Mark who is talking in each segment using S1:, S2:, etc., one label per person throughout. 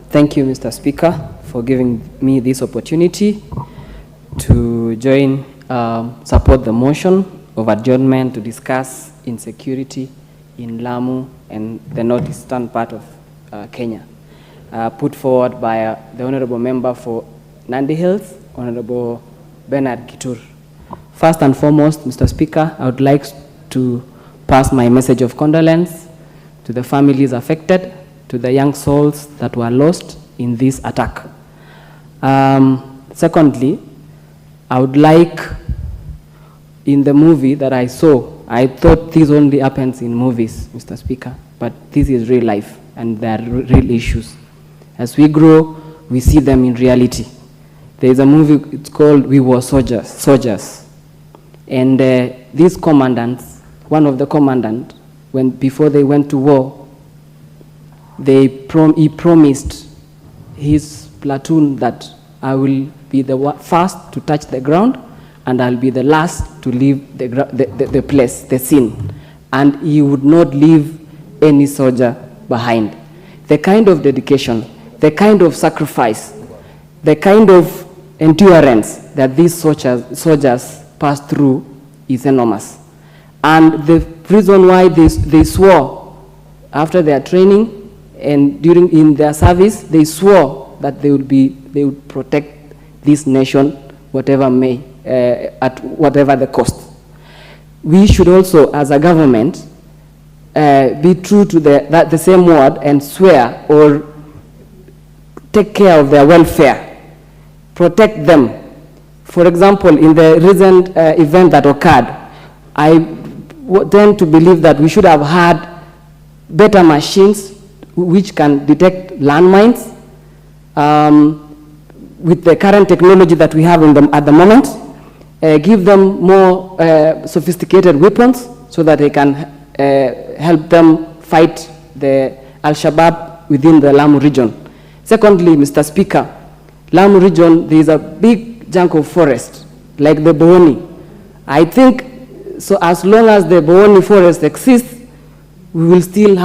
S1: Thank
S2: you, Mr. Speaker, for giving me this opportunity to join, support the motion of adjournment to discuss insecurity in Lamu and the northeastern part of Kenya, put forward by the Honorable Member for Nandi Hills, Honorable Bernard Kitur. First and foremost, Mr. Speaker, I would like to pass my message of condolence to the families affected, to the young souls that were lost in this attack. Secondly, I would like, in the movie that I saw, I thought this only happens in movies, Mr. Speaker, but this is real life and there are real issues. As we grow, we see them in reality. There is a movie, it's called We Were Soldiers. And these commandants, one of the commandants, before they went to war, he promised his platoon that I will be the first to touch the ground and I'll be the last to leave the place, the scene. And he would not leave any soldier behind. The kind of dedication, the kind of sacrifice, the kind of endurance that these soldiers passed through is enormous. And the reason why they swore after their training and in their service, they swore that they would protect this nation, whatever may, at whatever the cost. We should also, as a government, be true to the same word and swear or take care of their welfare, protect them. For example, in the recent event that occurred, I tend to believe that we should have had better machines which can detect landmines with the current technology that we have at the moment, give them more sophisticated weapons so that they can help them fight the Al-Shabaab within the Lamu region. Secondly, Mr. Speaker, Lamu region, there is a big chunk of forest, like the Booni. I think so as long as the Booni forest exists, we will still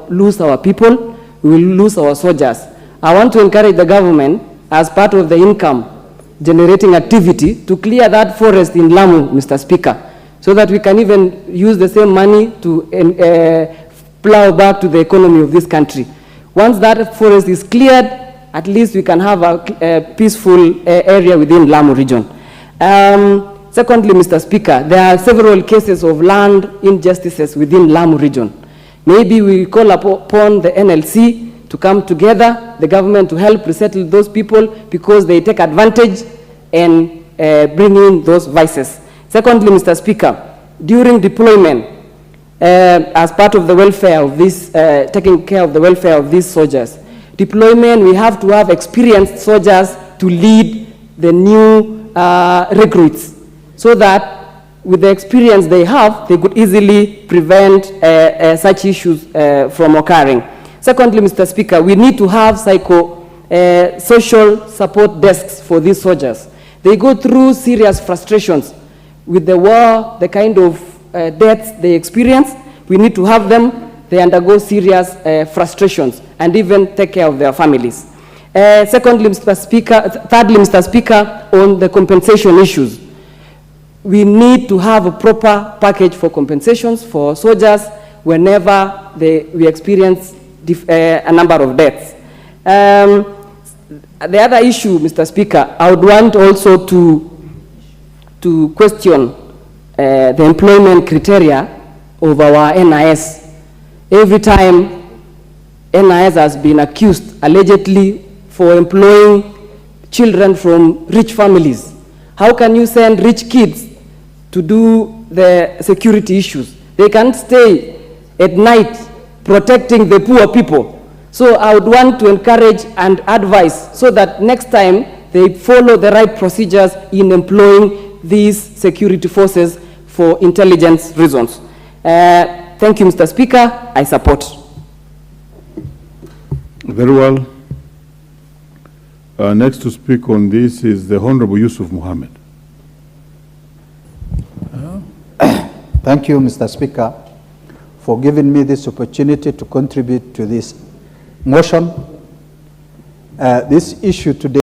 S2: lose our people, we will lose our soldiers. I want to encourage the government, as part of the income generating activity, to clear that forest in Lamu, Mr. Speaker, so that we can even use the same money to plow back to the economy of this country. Once that forest is cleared, at least we can have a peaceful area within Lamu region. Secondly, Mr. Speaker, there are several cases of land injustices within Lamu region. Maybe we call upon the NLC to come together, the government to help resettle those people because they take advantage and bring in those vices. Secondly, Mr. Speaker, during deployment, as part of the welfare of this, taking care of the welfare of these soldiers, deployment, we have to have experienced soldiers to lead the new recruits, so that with the experience they have, they could easily prevent such issues from occurring. Secondly, Mr. Speaker, we need to have social support desks for these soldiers. They go through serious frustrations with the war, the kind of deaths they experience. We need to have them. They undergo serious frustrations and even take care of their families. Thirdly, Mr. Speaker, on the compensation issues, we need to have a proper package for compensations for soldiers whenever we experience a number of deaths. The other issue, Mr. Speaker, I would want also to question the employment criteria of our NIS. Every time NIS has been accused, allegedly, for employing children from rich families. How can you send rich kids to do the security issues? They can't stay at night protecting the poor people. So I would want to encourage and advise so that next time they follow the right procedures in employing these security forces for intelligence reasons. Thank you, Mr. Speaker. I support.
S1: Very well. Next to speak on this is the Honorable Yusuf Mohammed.
S3: Thank you, Mr. Speaker. for giving me this opportunity to contribute to this motion. This issue today